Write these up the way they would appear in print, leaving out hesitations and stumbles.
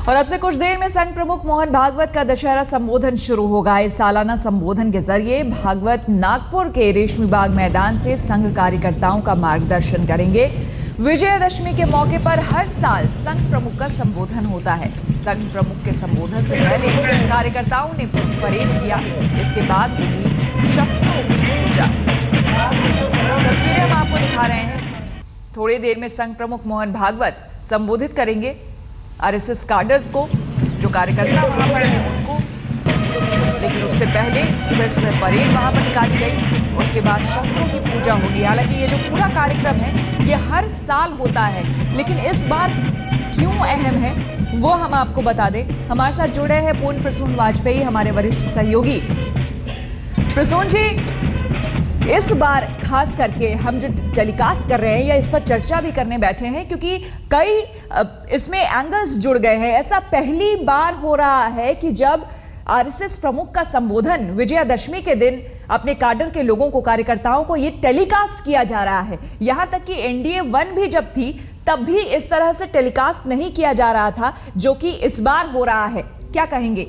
और अब से कुछ देर में संघ प्रमुख मोहन भागवत का दशहरा संबोधन शुरू होगा। इस सालाना संबोधन के जरिए भागवत नागपुर के रेशमी बाग मैदान से संघ कार्यकर्ताओं का मार्गदर्शन करेंगे। विजयादशमी के मौके पर हर साल संघ प्रमुख का संबोधन होता है। संघ प्रमुख के संबोधन से पहले कार्यकर्ताओं ने परेड किया। इसके बाद होगी शस्त्रों की पूजा। तस्वीरें हम आपको दिखा रहे हैं। थोड़ी देर में संघ प्रमुख मोहन भागवत संबोधित करेंगे आरएसएस कैडर्स को, जो कार्यकर्ता वहां पर हैं उनको। लेकिन उससे पहले सुबह सुबह परेड वहां पर निकाली गई। उसके बाद शस्त्रों की पूजा होगी। हालांकि ये जो पूरा कार्यक्रम है ये हर साल होता है, लेकिन इस बार क्यों अहम है वो हम आपको बता दें। हमारे साथ जुड़े हैं पूर्ण प्रसून वाजपेयी, हमारे वरिष्ठ सहयोगी। प्रसून जी, इस बार खास करके हम जो टेलीकास्ट कर रहे हैं या इस पर चर्चा भी करने बैठे हैं क्योंकि कई इसमें एंगल्स जुड़ गए हैं। ऐसा पहली बार हो रहा है कि जब आरएसएस प्रमुख का संबोधन विजयादशमी के दिन अपने कैडर के लोगों को, कार्यकर्ताओं को ये टेलीकास्ट किया जा रहा है। यहां तक कि एनडीए 1 भी जब थी तब भी इस तरह से टेलीकास्ट नहीं किया जा रहा था, जो कि इस बार हो रहा है। क्या कहेंगे?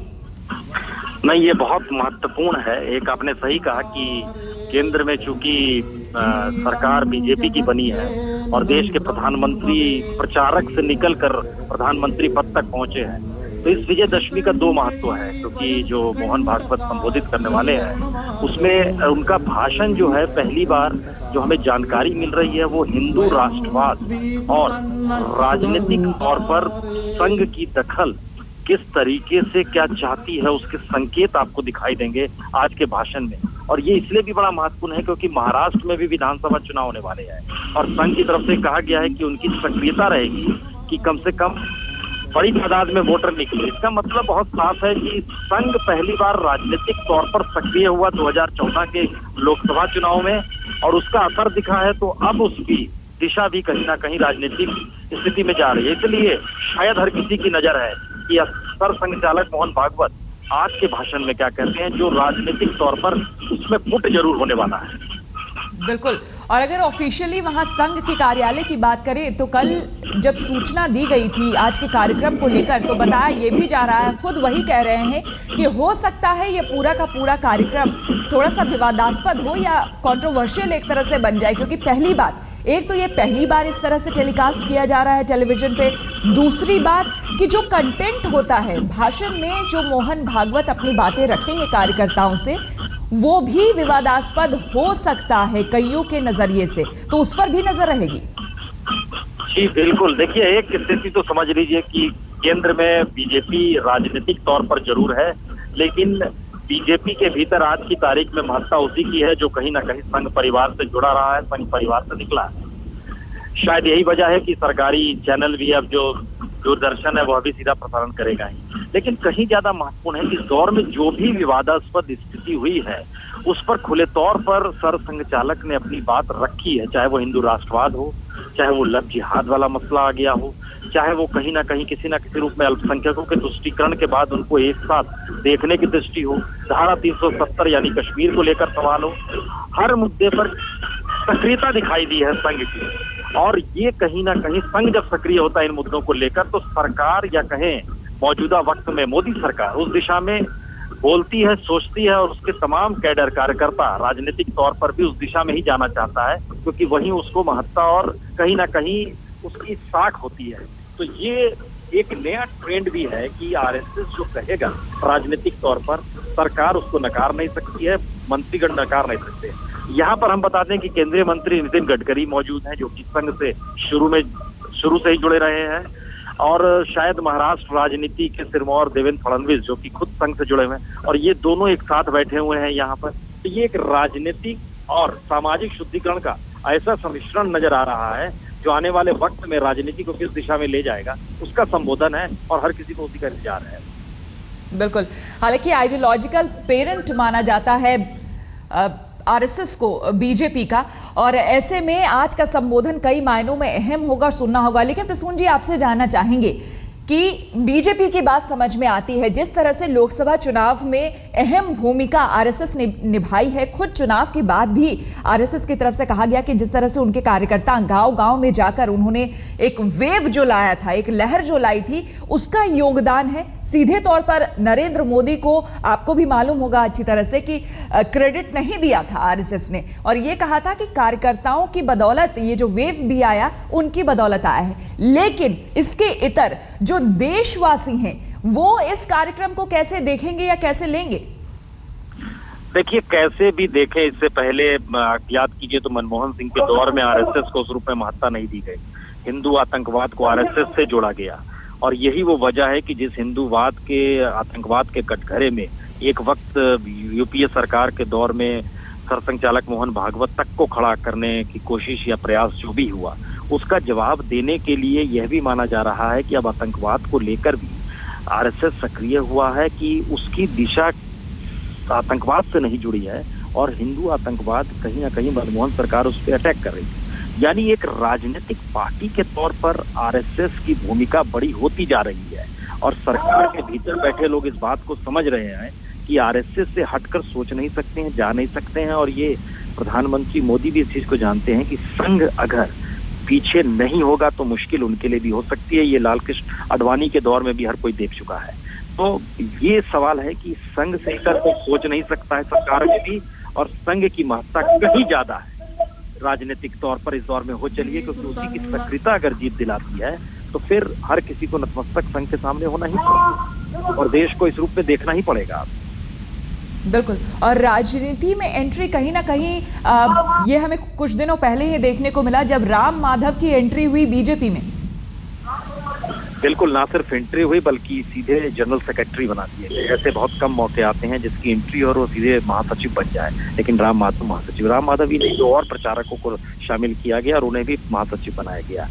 नहीं, ये बहुत महत्वपूर्ण है। एक आपने सही कहा कि केंद्र में चूंकि सरकार बीजेपी की बनी है और देश के प्रधानमंत्री प्रचारक से निकलकर प्रधानमंत्री पद तक पहुंचे हैं, तो इस विजयदशमी का दो महत्व है। क्योंकि जो मोहन भागवत संबोधित करने वाले हैं उसमें उनका भाषण जो है, पहली बार जो हमें जानकारी मिल रही है वो हिंदू राष्ट्रवाद और राजनीतिक तौर पर संघ की दखल किस तरीके से क्या चाहती है उसके संकेत आपको दिखाई देंगे आज के भाषण में। और ये इसलिए भी बड़ा महत्वपूर्ण है क्योंकि महाराष्ट्र में भी विधानसभा चुनाव होने वाले हैं और संघ की तरफ से कहा गया है कि उनकी सक्रियता रहेगी कि कम से कम बड़ी तादाद में वोटर निकले। इसका मतलब बहुत साफ है कि संघ पहली बार राजनीतिक तौर पर सक्रिय हुआ 2014 के लोकसभा चुनाव में और उसका असर दिखा है। तो अब उसकी दिशा भी कहीं ना कहीं राजनीतिक स्थिति में जा रही है। इसलिए शायद हर किसी की नजर है कि सर संघचालक मोहन भागवत आज के भाषण में क्या कहते हैं, जो राजनीतिक तौर पर उसमें फुट जरूर होने वाला है। बिल्कुल। और अगर ऑफिशियली वहां संघ के कार्यालय की बात करें तो कल जब सूचना दी गई थी आज के कार्यक्रम को लेकर, तो बताया ये भी जा रहा है, खुद वही कह रहे हैं कि हो सकता है ये पूरा का पूरा कार्यक्रम थोड़ा सा विवादास्पद हो या कंट्रोवर्शियल एक तरह से बन जाए। क्योंकि पहली बात, एक तो ये पहली बार इस तरह से टेलीकास्ट किया जा रहा है टेलीविजन पे। दूसरी बात कि जो कंटेंट होता है भाषण में, जो मोहन भागवत अपनी बातें रखेंगे कार्यकर्ताओं से, वो भी विवादास्पद हो सकता है कईयों के नजरिए से, तो उस पर भी नजर रहेगी। जी बिल्कुल। देखिए, एक स्थिति तो समझ लीजिए कि केंद्र में बीजेपी राजनीतिक तौर पर जरूर है, लेकिन बीजेपी के भीतर आज की तारीख में महत्ता उसी की है जो कहीं ना कहीं संघ परिवार से जुड़ा रहा है, संघ परिवार से निकला है। शायद यही वजह है कि सरकारी चैनल भी, अब जो दूरदर्शन है वह भी सीधा प्रसारण करेगा ही। लेकिन कहीं ज्यादा महत्वपूर्ण है कि इस दौर में जो भी विवादास्पद स्थिति हुई है उस पर खुले तौर पर सर संघचालक ने अपनी बात रखी है। चाहे वो हिंदू राष्ट्रवाद हो, चाहे वो लव जिहाद वाला मसला आ गया हो, चाहे वो कहीं ना कहीं किसी ना किसी रूप में अल्पसंख्यकों के तुष्टीकरण के बाद उनको एक साथ देखने की दृष्टि हो, धारा 370 यानी कश्मीर को लेकर सवाल हो, हर मुद्दे पर सक्रियता दिखाई दी है संघ की। और ये कहीं ना कहीं संघ जब सक्रिय होता है इन मुद्दों को लेकर, तो सरकार या कहें मौजूदा वक्त में मोदी सरकार उस दिशा में बोलती है, सोचती है और उसके तमाम कैडर कार्यकर्ता राजनीतिक तौर पर भी उस दिशा में ही जाना चाहता है, क्योंकि वहीं उसको महत्ता और कहीं ना कहीं उसकी साख होती है। तो ये एक नया ट्रेंड भी है कि आरएसएस जो कहेगा राजनीतिक तौर पर, सरकार उसको नकार नहीं सकती है, मंत्रीगण नकार नहीं सकते। यहाँ पर हम बता दें कि केंद्रीय मंत्री नितिन गडकरी मौजूद हैं, जो कि संघ से शुरू से ही जुड़े रहे हैं, और शायद महाराष्ट्र राजनीति के सिरमौर देवेंद्र फडणवीस जो कि खुद संघ से जुड़े हुए हैं, और ये दोनों एक साथ बैठे हुए हैं यहाँ पर। तो ये एक राजनीतिक और सामाजिक शुद्धिकरण का ऐसा सम्मिश्रण नजर आ रहा है जो आने वाले वक्त में राजनीति को किस दिशा में ले जाएगा उसका संबोधन है और हर किसी को उसी का इंतजार है। बिल्कुल। हालांकि आइडियोलॉजिकल पेरेंट माना जाता है आरएसएस को बीजेपी का, और ऐसे में आज का संबोधन कई मायनों में अहम होगा, सुनना होगा। लेकिन प्रसून जी, आपसे जानना चाहेंगे कि बीजेपी की बात समझ में आती है। जिस तरह से लोकसभा चुनाव में अहम भूमिका आरएसएस ने निभाई है, खुद चुनाव के बाद भी आरएसएस की तरफ से कहा गया कि जिस तरह से उनके कार्यकर्ता गांव-गांव में जाकर उन्होंने एक वेव जो लाया था, एक लहर जो लाई थी, उसका योगदान है। सीधे तौर पर नरेंद्र मोदी को, आपको भी मालूम होगा अच्छी तरह से, कि क्रेडिट नहीं दिया था आरएसएस ने, और यह कहा था कि कार्यकर्ताओं की बदौलत ये जो वेव भी आया उनकी बदौलत आया है। लेकिन इसके इतर जो देशवासी हैं वो इस कार्यक्रम को कैसे देखेंगे या कैसे लेंगे? देखिए, कैसे भी देखें, इससे पहले याद कीजिए तो मनमोहन सिंह के दौर में आरएसएस को उस रूप में महत्ता नहीं दी गई। हिंदू आतंकवाद को आरएसएस से जोड़ा गया, और यही वो वजह है कि जिस हिंदूवाद के, आतंकवाद के कटघरे में एक वक्त यूपीए सरकार के दौर में सरसंघ चालक मोहन भागवत तक को खड़ा करने की कोशिश या प्रयास जो भी हुआ, उसका जवाब देने के लिए यह भी माना जा रहा है कि अब आतंकवाद को लेकर भी आरएसएस सक्रिय हुआ है, कि उसकी दिशा आतंकवाद से नहीं जुड़ी है, और हिंदू आतंकवाद कहीं ना कहीं मनमोहन सरकार उस पर अटैक कर रही थी। यानी एक राजनीतिक पार्टी के तौर पर आरएसएस की भूमिका बड़ी होती जा रही है, और सरकार के भीतर बैठे लोग इस बात को समझ रहे हैं कि आरएसएस से हटकर सोच नहीं सकते हैं, जा नहीं सकते हैं। और ये प्रधानमंत्री मोदी भी इस चीज को जानते हैं कि संघ अगर पीछे नहीं होगा तो मुश्किल उनके लिए भी हो सकती है। ये लाल कृष्ण आडवाणी के दौर में भी हर कोई देख चुका है। तो ये सवाल है कि संघ से इतर कोई सोच नहीं सकता है सरकार में भी, और संघ की महत्ता कहीं ज्यादा है राजनीतिक तौर पर इस दौर में हो चलिए, क्योंकि उसी की सक्रियता अगर जीत दिलाती है तो फिर हर किसी को नतमस्तक संघ के सामने होना ही पड़ेगा, और देश को इस रूप में देखना ही पड़ेगा। बिल्कुल। और राजनीति में एंट्री कहीं ना कहीं ये हमें कुछ दिनों पहले ही देखने को मिला जब राम माधव की एंट्री हुई बीजेपी में। बिल्कुल, ना सिर्फ एंट्री हुई बल्कि सीधे जनरल सेक्रेटरी बना दिए गए। ऐसे बहुत कम मौके आते हैं जिसकी एंट्री और वो सीधे महासचिव बन जाए, लेकिन राम माधव महासचिव, राम माधव ही नहीं, दो और प्रचारकों को शामिल किया गया और उन्हें भी महासचिव बनाया गया।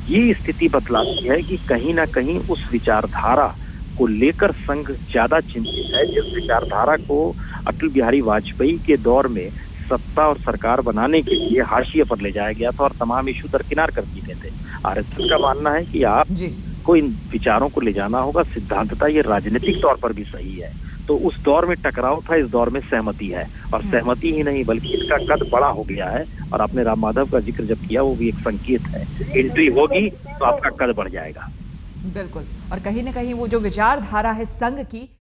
ये स्थिति बतलाती है कि कहीं ना कहीं उस विचारधारा को लेकर संघ ज्यादा चिंतित है, जिस विचारधारा को अटल बिहारी वाजपेयी के दौर में सत्ता और सरकार बनाने के लिए हाशिए पर ले जाया गया था और तमाम इशू दरकिनार कर दिए गए थे। आरएसएस का मानना है कि आपको इन विचारों को ले जाना होगा, सिद्धांततः ये राजनीतिक तौर पर भी सही है। तो उस दौर में टकराव था, इस दौर में सहमति है, और सहमति ही नहीं बल्कि इसका कद बड़ा हो गया है। और आपने राम माधव का जिक्र जब किया, वो भी एक संकेत है, एंट्री होगी तो आपका कद बढ़ जाएगा। बिल्कुल। और कहीं ना कहीं वो जो विचारधारा है संघ की,